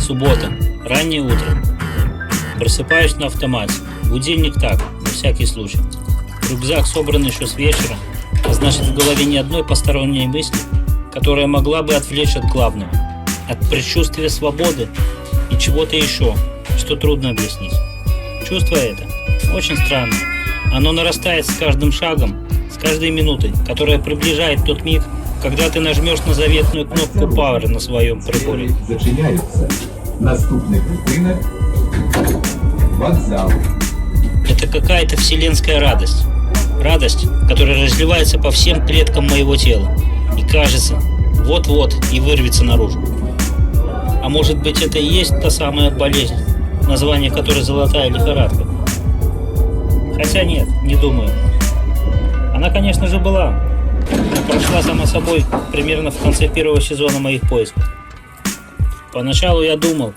Суббота. Раннее утро. Просыпаюсь на автомате. Будильник так, на всякий случай. Рюкзак собран еще с вечера, а значит в голове ни одной посторонней мысли, которая могла бы отвлечь от главного. От предчувствия свободы и чего-то еще, что трудно объяснить. Чувство это очень странное. Оно нарастает с каждым шагом, с каждой минутой, которая приближает тот миг, когда ты нажмешь на заветную кнопку Power на своем приборе. Зачиняються. Наступний припинок – вокзал. Это какая-то вселенская радость. Радость, которая разливается по всем клеткам моего тела. И кажется, вот-вот и вырвется наружу. А может быть, это и есть та самая болезнь, название которой золотая лихорадка? Хотя нет, не думаю. Она, конечно же, была, но прошла сама собой примерно в конце первого сезона моих поисков. Поначалу я думал,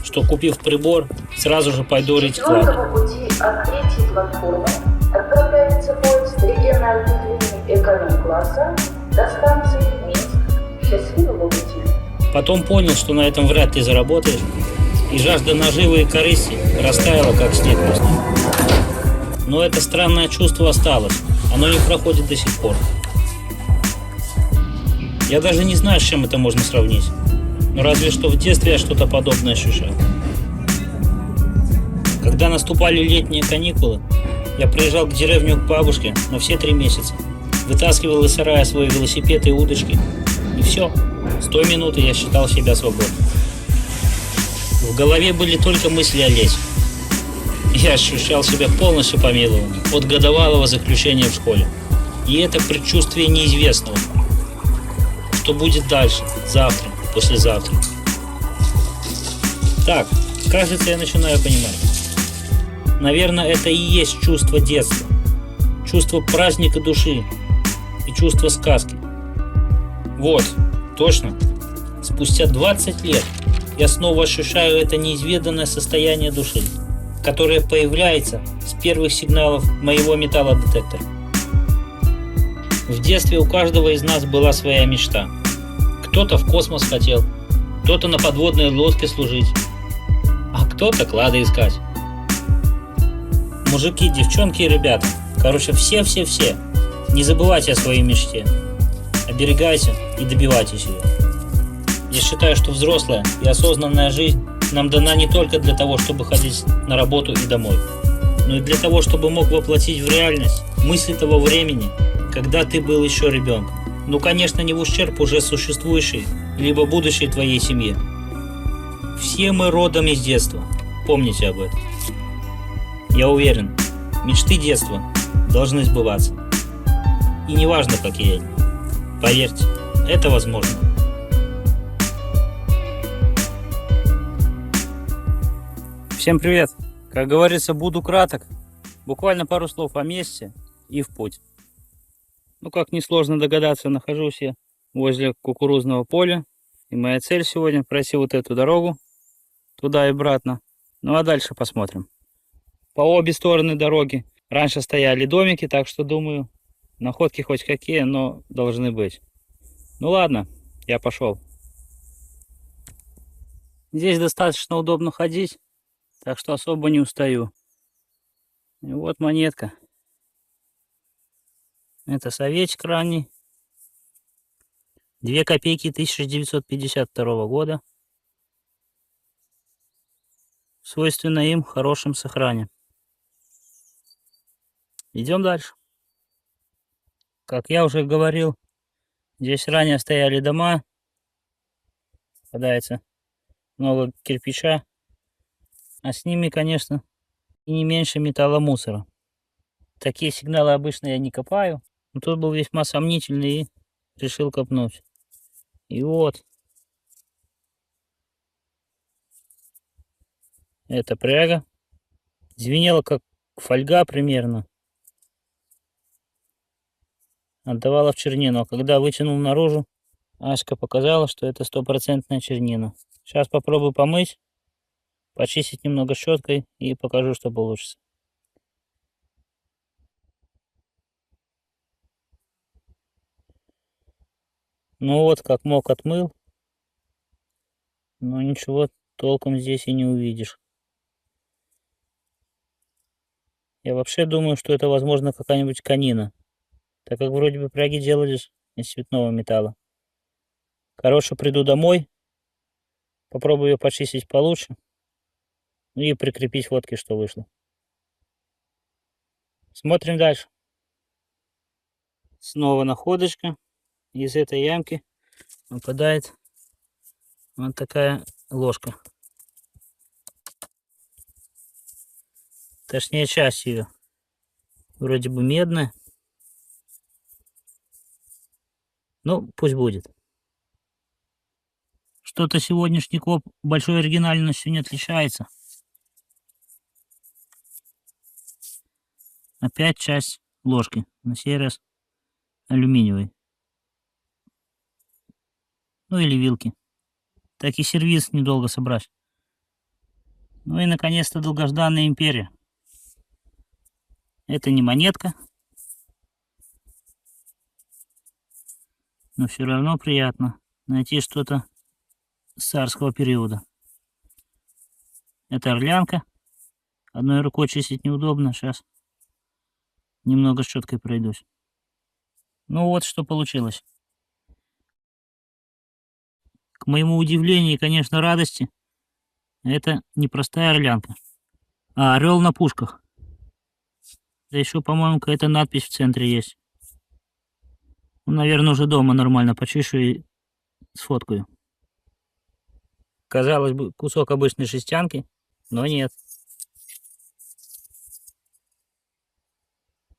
что, купив прибор, сразу же пойду рыть клады. По пути от третьей платформы отправляется поезд региональной линии эконом-класса до станции Минск. Счастливого пути. Потом понял, что на этом вряд ли заработаешь, и жажда наживы и корысти растаяла, как снег весной. Но это странное чувство осталось, оно не проходит до сих пор. Я даже не знаю, с чем это можно сравнить, но разве что в детстве я что-то подобное ощущал. Когда наступали летние каникулы, я приезжал к деревню к бабушке на все 3 месяца, вытаскивал из сарая свои велосипеды и удочки, и все, с той минуты я считал себя свободным. В голове были только мысли о лете. Я ощущал себя полностью помилованным от годовалого заключения в школе. И это предчувствие неизвестного. Что будет дальше, завтра, послезавтра. Так, кажется, я начинаю понимать. Наверное, это и есть чувство детства. Чувство праздника души и чувство сказки. Вот, точно. Спустя 20 лет я снова ощущаю это неизведанное состояние души, которое появляется с первых сигналов моего металлодетектора. В детстве у каждого из нас была своя мечта. Кто-то в космос хотел, кто-то на подводной лодке служить, а кто-то клады искать. Мужики, девчонки и ребята, короче, все-все-все, не забывайте о своей мечте. Оберегайте и добивайтесь ее. Я считаю, что взрослая и осознанная жизнь нам дана не только для того, чтобы ходить на работу и домой, но и для того, чтобы мог воплотить в реальность мысли того времени, когда ты был еще ребенком. Ну, конечно, не в ущерб уже существующей, либо будущей твоей семье. Все мы родом из детства, помните об этом. Я уверен, мечты детства должны сбываться. И неважно, какие они. Поверьте, это возможно. Всем привет! Как говорится, буду краток. Буквально пару слов о месте и в путь. Ну, как несложно догадаться, нахожусь я возле кукурузного поля. И моя цель сегодня пройти вот эту дорогу туда и обратно. Ну а дальше посмотрим. По обе стороны дороги раньше стояли домики, так что думаю, находки хоть какие, но должны быть. Ну ладно, я пошел. Здесь достаточно удобно ходить, так что особо не устаю. И вот монетка. Это советик ранний. 2 копейки 1952 года. Свойственно им в хорошем сохране. Идем дальше. Как я уже говорил, здесь ранее стояли дома. Попадается много кирпича. А с ними, конечно, и не меньше металломусора. Такие сигналы обычно я не копаю. Но тут был весьма сомнительный и решил копнуть. И вот. Это пряга. Звенела как фольга примерно. Отдавала в чернину. А когда вытянул наружу, Аська показала, что это 100% чернина. Сейчас попробую помыть, почистить немного щеткой и покажу, что получится. Ну вот, как мог, отмыл. Но ничего толком здесь и не увидишь. Я вообще думаю, что это, возможно, какая-нибудь конина, так как вроде бы пряги делались из цветного металла. Короче, приду домой, попробую ее почистить получше, ну и прикрепить фотки, что вышло. Смотрим дальше. Снова находочка. Из этой ямки выпадает вот такая ложка. Точнее, часть ее. Вроде бы медная. Ну, пусть будет. Что-то сегодняшний коп большой оригинальностью не отличается. Опять часть ложки. На сей раз алюминиевой. Ну или вилки. Так и сервиз недолго собрать. Ну и наконец-то долгожданная империя. Это не монетка. Но все равно приятно найти что-то с царского периода. Это орлянка. Одной рукой чистить неудобно. Сейчас немного щеткой пройдусь. Ну вот что получилось. К моему удивлению и, конечно, радости, это не простая орлянка, а орел на пушках. Да еще, по-моему, какая-то надпись в центре есть. Ну, наверное, уже дома нормально почищу и сфоткаю. Казалось бы, кусок обычной жестянки, но нет.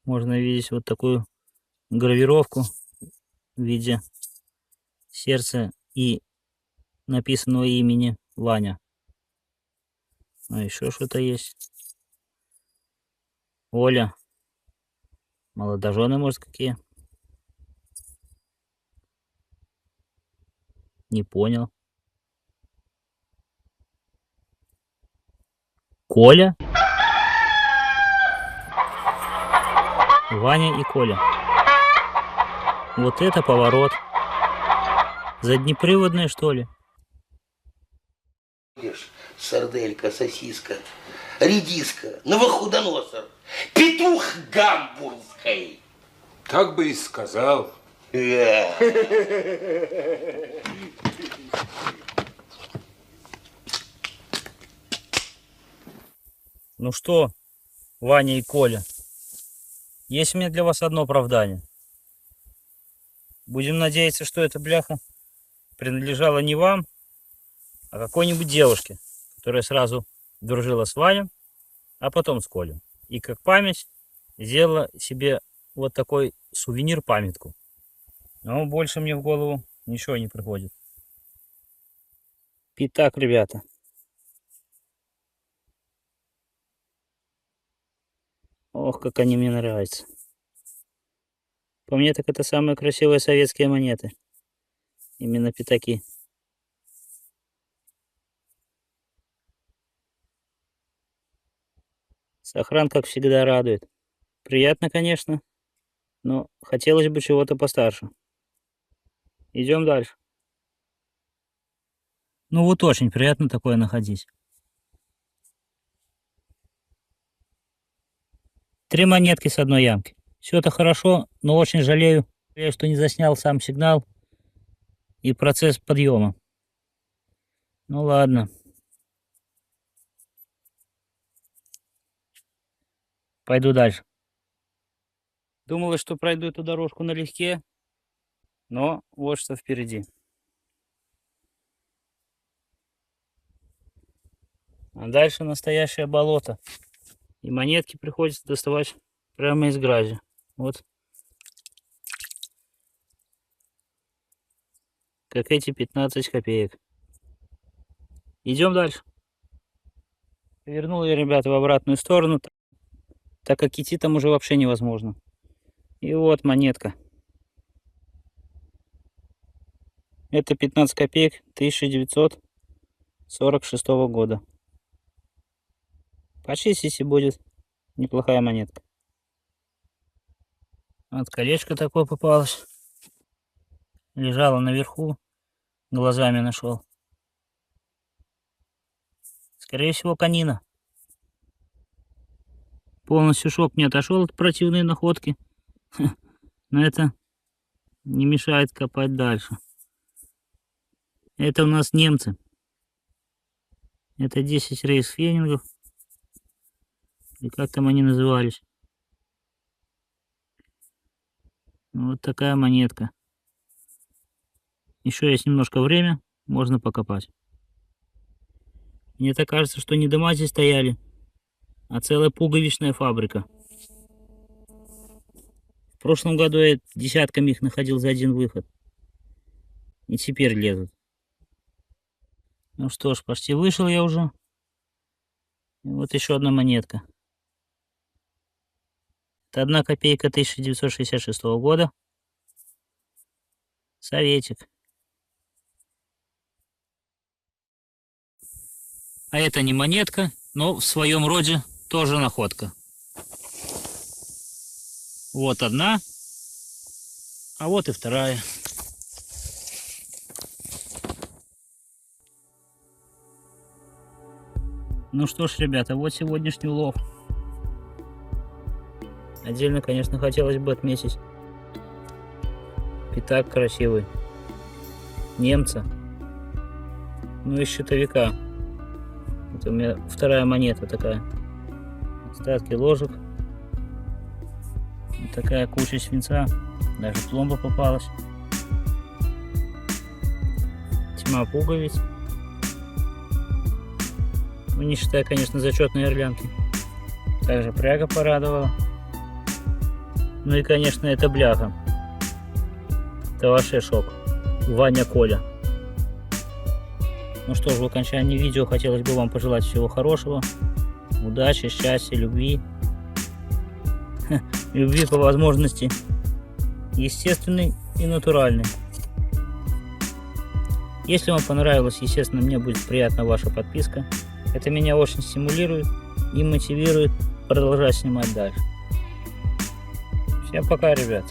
Можно видеть вот такую гравировку в виде сердца и написанного имени Ваня. А еще что-то есть. Оля. Молодожены, может, какие? Не понял. Коля? Ваня и Коля. Вот это поворот. Заднеприводная, что ли? Сарделька, сосиска, редиска, новохудоносор, петух гамбургский. Так бы и сказал. Ну что, Ваня и Коля, есть у меня для вас одно оправдание. Будем надеяться, что эта бляха принадлежала не вам, а какой-нибудь девушке, которая сразу дружила с Ваней, а потом с Колей. И как память сделала себе вот такой сувенир-памятку. Но больше мне в голову ничего не приходит. Итак, ребята. Ох, как они мне нравятся. По мне, так это самые красивые советские монеты. Именно пятаки. Сохран, как всегда, радует. Приятно, конечно, но хотелось бы чего-то постарше. Идем дальше. Ну вот очень приятно такое находить. 3 монетки с одной ямки. Все это хорошо, но очень жалею, что не заснял сам сигнал и процесс подъема. Ну ладно. Пойду дальше. Думала, что пройду эту дорожку налегке, но вот что впереди. А дальше настоящее болото. И монетки приходится доставать прямо из грязи. Вот. Как эти 15 копеек. Идем дальше. Повернул я, ребята, в обратную сторону, так как идти там уже вообще невозможно. И вот монетка. Это 15 копеек 1946 года. Почистить и будет неплохая монетка. Вот колечко такое попалось. Лежало наверху. Глазами нашел. Скорее всего, конина. Полностью шок не отошел от противной находки. Но это не мешает копать дальше. Это у нас немцы. Это 10 рейхсфенингов. И как там они назывались? Вот такая монетка. Еще есть немножко время, можно покопать. Мне так кажется, что не дома здесь стояли, а целая пуговичная фабрика. В прошлом году я десятками их находил за один выход. И теперь лезут. Ну что ж, почти вышел я уже. И вот еще одна монетка. Это 1 копейка 1966 года. Советик. А это не монетка, но в своем роде тоже находка. Вот одна, а вот и вторая. Ну что ж, ребята, вот сегодняшний улов. Отдельно, конечно, хотелось бы отметить пятак красивый немца, ну и щитовика. Это у меня вторая монета такая. Остатки ложек. Вот такая куча свинца. Даже пломба попалась. Тьма пуговиц. Ну, не считая, конечно, зачетной орлянки. Также пряга порадовала. Ну и, конечно, это бляха. Это вообще шок. Ваня Коля. Ну что ж, в окончании видео хотелось бы вам пожелать всего хорошего. Удачи, счастья, любви. Любви по возможности. Естественной и натуральной. Если вам понравилось, естественно, мне будет приятна ваша подписка. Это меня очень стимулирует и мотивирует продолжать снимать дальше. Всем пока, ребят.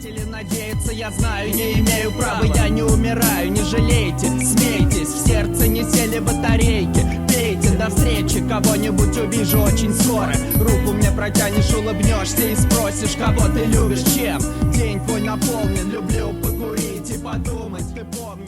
Или надеяться, я знаю, не имею права. Я не умираю, не жалейте, смейтесь. В сердце не сели батарейки. Пейте, до встречи, кого-нибудь увижу очень скоро. Руку мне протянешь, улыбнешься и спросишь, кого ты любишь, чем. День твой наполнен, люблю покурить и подумать, ты помнишь.